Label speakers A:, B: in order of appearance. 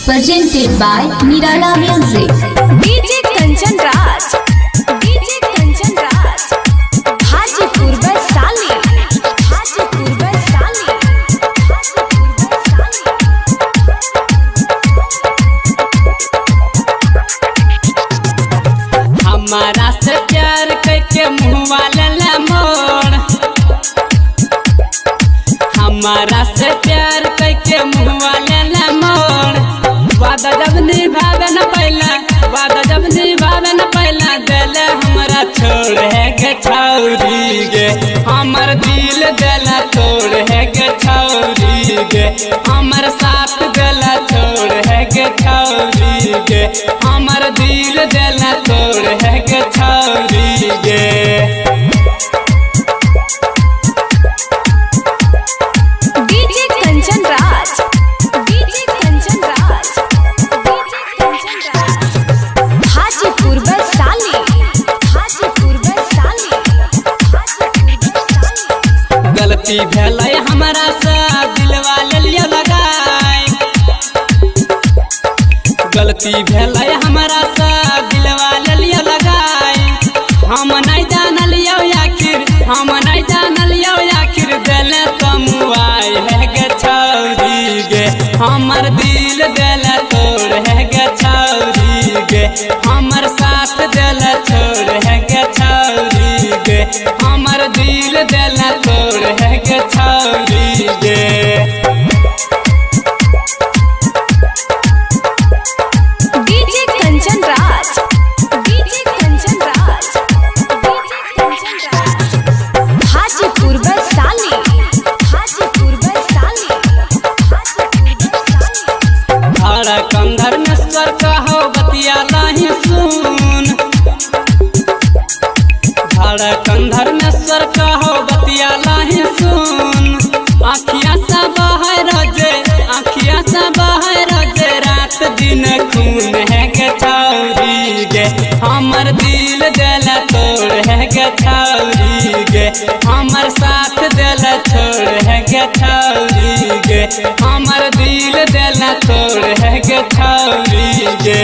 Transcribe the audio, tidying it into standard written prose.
A: presented by Nirala Music.
B: DJ Kanchan Raj, DJ Kanchan Raj, Hajipur Vaisali, Hajipur Vaisali,
C: हमारा से प्यार करके मुँह वाला मोड़, हमारा से प्यार करके मुँह वाला मोड़। वादा जब निभावे न पहला, वादा जब निभावे न पहला, दिल हमारा छोड़ है गे छौरी गे, हमर दिल दिला छोड़ है गे छौरी गे, हमर साथ दिला छोड़ है गे छौरी गे, हमर दिल दिला छोड़ है गे छौरी गे।
B: DJ Kanchan Raj, DJ Kanchan Raj, DJ Kanchan Raj, Hajipur Vaisali, Hajipur Vaisali, Hajipur Vaisali।
C: गलती भेलै हमारा से दिलवा लिया लगाए, गलती भेलै हमारा से दिलवा लिया लगाए। हम नहीं जानलियो आखिर, हम नहीं जानलियो आखिर, दिल कमुआए है गे छौरी गे, हमर दिल दिल तोड़ है गे छौरी गे, हमर साथ दिल छोड़ है गे छौरी गे, हमर दिल दिल तोड़ है गे छौरी गे।
B: DJ Kanchan Raj, DJ Kanchan Raj, DJ Kanchan Raj, Hajipur Vaisali, Hajipur Vaisali, Hajipur Vaisali।
C: धड़कन धर्मेश्वर कहो बतिया नहीं सुन, धड़कन धर्मेश्वर कहो बतिया नहीं सुन। आँखिया से बहे रजे, आँखिया से बहे रजे, रात दिन खून है गे छौरी गे, हमर दिल दिल तोड़ है गे छौरी गे, हमर साथ दिल छोड़ है गे छौरी गे, हमर दिल दिल तोड़ है गे छौरी गे।